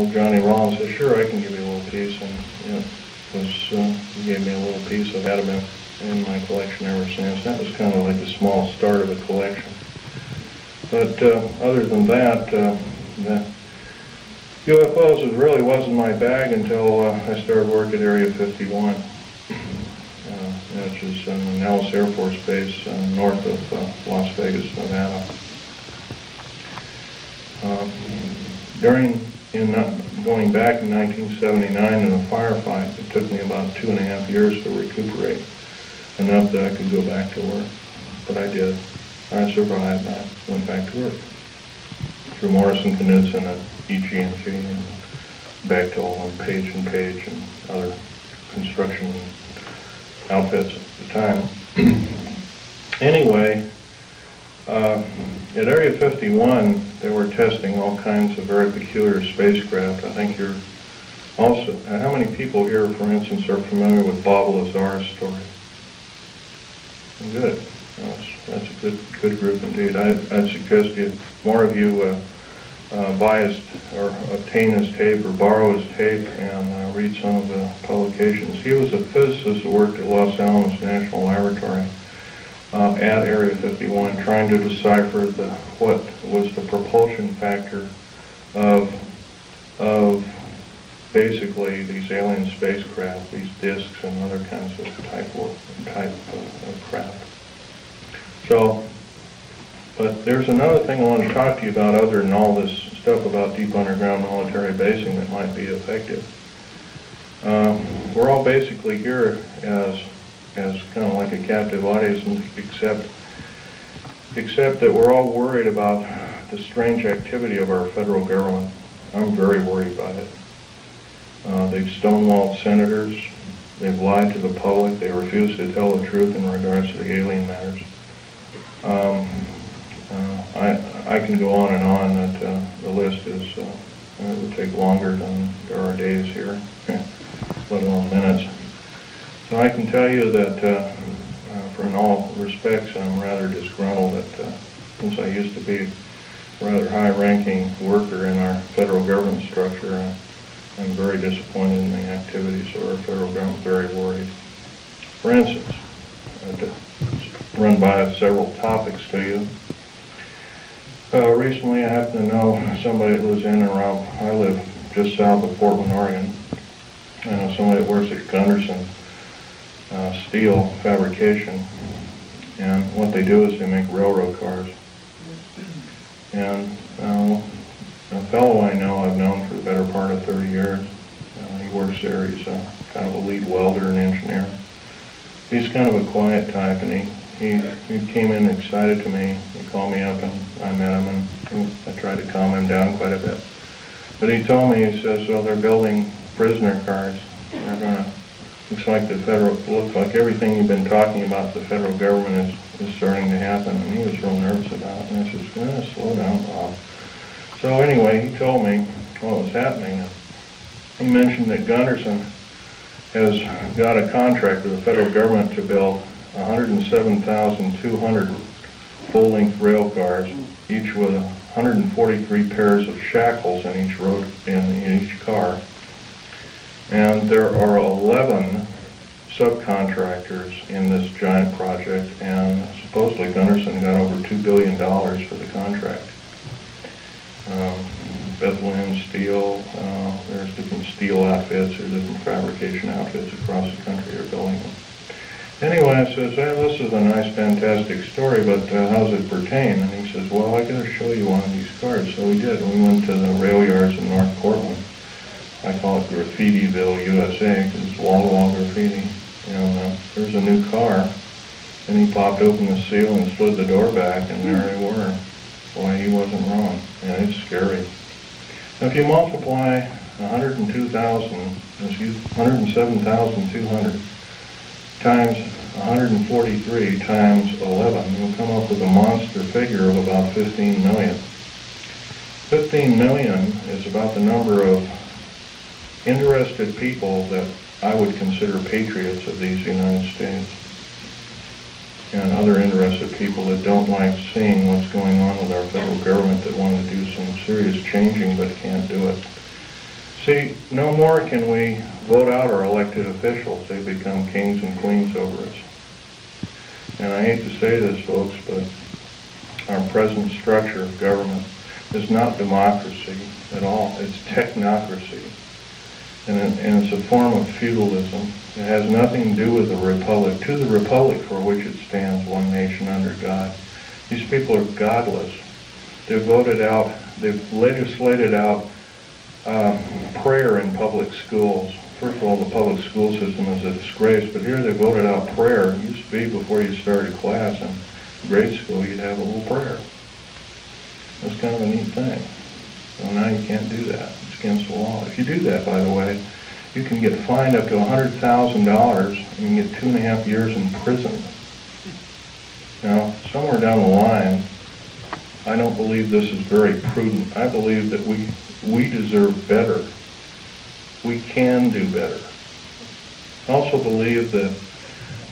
old Johnny Rollins said, sure, I can give you a little piece. And he gave me a little piece. I've had them in my collection ever since. That was kind of like the small start of the collection. But other than that, the UFOs really wasn't my bag until I started work at Area 51, which is in Nellis Air Force Base north of Las Vegas, Nevada. Going back in 1979 in a firefight, it took me about 2.5 years to recuperate, enough that I could go back to work. But I did. I survived. I went back to work through Morrison Knudsen and EG&G and Bechtel and Page and other construction outfits at the time. Anyway, at Area 51, they were testing all kinds of very peculiar spacecraft. I think you're also, how many people here, for instance, are familiar with Bob Lazar's story? Good. That's a good group indeed. I'd suggest more of you buy his, or obtain his tape or borrow his tape and read some of the publications. He was a physicist who worked at Los Alamos National Laboratory at Area 51, trying to decipher what was the propulsion factor of basically these alien spacecraft, these disks and other kinds of type of craft. So, but there's another thing I want to talk to you about other than all this stuff about deep underground military basing that might be effective. We're all basically here as kind of like a captive audience, except that we're all worried about the strange activity of our federal government. I'm very worried about it. They've stonewalled senators. They've lied to the public. They refuse to tell the truth in regards to the alien matters. I can go on and on. That the list is it would take longer than there are days here, let alone minutes. So I can tell you that, in all respects, I'm rather disgruntled that since I used to be a rather high-ranking worker in our federal government structure, I'm very disappointed in the activities of our federal government, very worried. For instance, to run by several topics to you. Recently I happen to know somebody that lives in and around, I live just south of Portland, Oregon. I know somebody that works at Gunderson Steel Fabrication, and what they do is they make railroad cars. And a fellow I know, I've known for the better part of 30 years. He works there. He's kind of a lead welder and engineer. He's kind of a quiet type, and he came in excited to me. He called me up, and I met him, and I tried to calm him down quite a bit. But he told me, he says, well, they're building prisoner cars. They're going to, looks like everything you've been talking about the federal government is starting to happen. And he was real nervous about it. And I said, slow down, Bob. So anyway, he told me what was happening. He mentioned that Gunderson has got a contract with the federal government to build 107,200 full-length rail cars, each with 143 pairs of shackles in each car. And there are 11 subcontractors in this giant project, and supposedly Gunderson got over $2 billion for the contract. Bethlehem Steel, there's different steel outfits, there's different fabrication outfits across the country are building them. Anyway, I says, hey, this is a nice, fantastic story, but how does it pertain? And he says, well, I got to show you one of these cars. So we did. We went to the rail yards in North Portland. I call it Graffitiville, USA, because it's wall-to-wall graffiti. And there's a new car, and he popped open the seal and slid the door back, and there they were. Boy, he wasn't wrong. And it's scary. Now, if you multiply 107,200 times 143 times 11, you'll come up with a monster figure of about 15 million. 15 million is about the number of interested people that I would consider patriots of these United States, and other interested people that don't like seeing what's going on with our federal government, that want to do some serious changing but can't do it. See, no more can we vote out our elected officials. They become kings and queens over us. And I hate to say this, folks, but our present structure of government is not democracy at all. It's technocracy. And it's a form of feudalism. It has nothing to do with the republic. To the republic for which it stands, one nation under God. These people are godless. They've voted out, they've legislated out prayer in public schools. First of all, the public school system is a disgrace, but here they voted out prayer. It used to be before you started class in grade school, you'd have a little prayer. That's kind of a neat thing. So now you can't do that. It's against the law. If you do that, by the way, you can get fined up to $100,000 and you can get 2.5 years in prison. Now, somewhere down the line, I don't believe this is very prudent. I believe that we deserve better. We can do better. I also believe that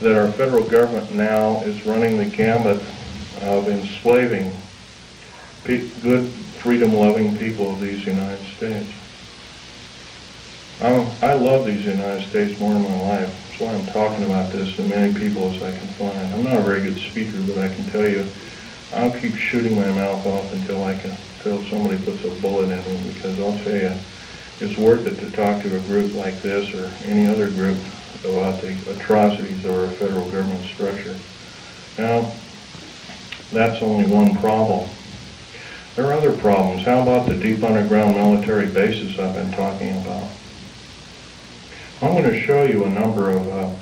our federal government now is running the gamut of enslaving good, freedom-loving people of these United States. I love these United States more in my life. That's why I'm talking about this to many people as I can find. I'm not a very good speaker, but I can tell you, I'll keep shooting my mouth off until somebody puts a bullet in me, because I'll tell you, it's worth it to talk to a group like this or any other group about the atrocities of our federal government structure. Now, that's only one problem. There are other problems. How about the deep underground military bases I've been talking about? I'm going to show you a number of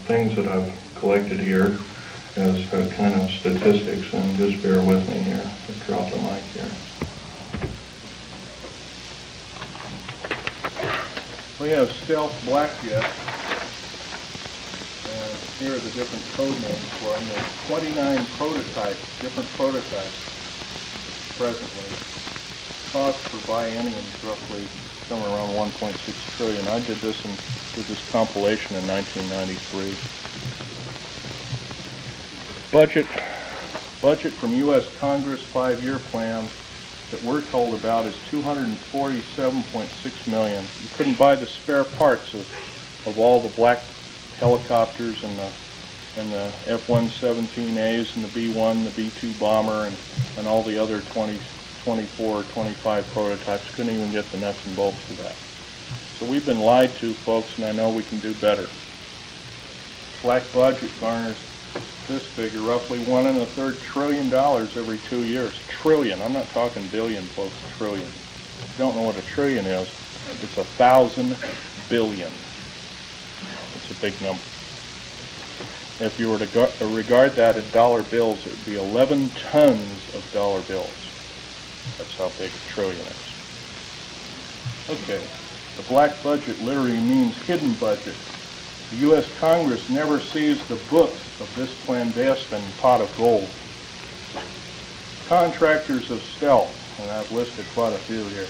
things that I've collected here as kind of statistics, and just bear with me here. I'll drop the mic here. We have stealth black jets, and here are the different code names for them. There's 29 prototypes, different prototypes presently. Cost per biennium is roughly somewhere around 1.6 trillion. I did this compilation in 1993. Budget from U.S. Congress 5-year plan that we're told about is $247.6 million. You couldn't buy the spare parts of all the black helicopters and the F-117As and the B-1, the B-2 bomber, and all the other 24, 25 prototypes. Couldn't even get the nuts and bolts of that. So we've been lied to, folks, and I know we can do better. Black budget garners this figure, roughly $1.25 trillion every 2 years. Trillion. I'm not talking billion, folks. Trillion. If you don't know what a trillion is, it's 1,000 billion. It's a big number. If you were to regard that in dollar bills, it would be 11 tons of dollar bills. That's how big a trillion is. Okay. The black budget literally means hidden budget. The U.S. Congress never sees the books of this clandestine pot of gold. Contractors of stealth, and I've listed quite a few here.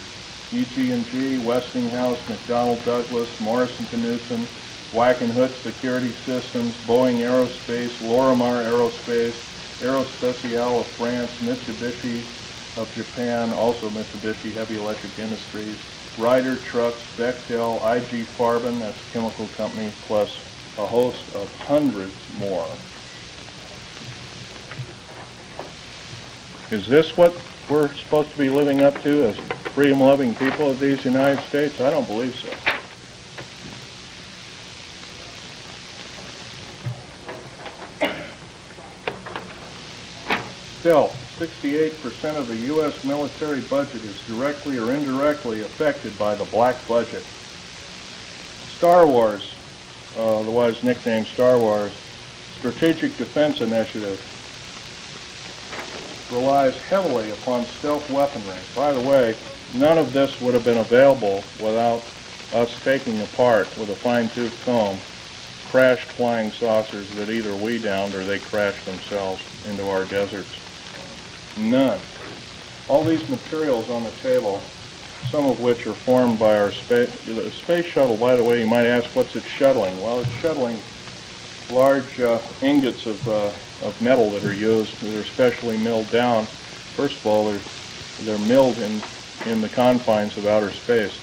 EG&G, Westinghouse, McDonnell Douglas, Morrison Knudsen, Wackenhut Security Systems, Boeing Aerospace, Lorimar Aerospace, Aerospatiale of France, Mitsubishi of Japan, also Mitsubishi Heavy Electric Industries, Ryder Trucks, Bechtel, IG Farben, that's a chemical company, plus a host of hundreds more. Is this what we're supposed to be living up to as freedom-loving people of these United States? I don't believe so. Still, 68% of the U.S. military budget is directly or indirectly affected by the black budget. Star Wars, otherwise nicknamed Star Wars, Strategic Defense Initiative, relies heavily upon stealth weaponry. By the way, none of this would have been available without us taking apart with a fine-tooth comb crashed flying saucers that either we downed or they crashed themselves into our deserts. None. All these materials on the table, some of which are formed by our space shuttle. By the way, you might ask, what's it shuttling? Well, it's shuttling large ingots of metal that are used, that are specially milled down. First of all, they're milled in the confines of outer space.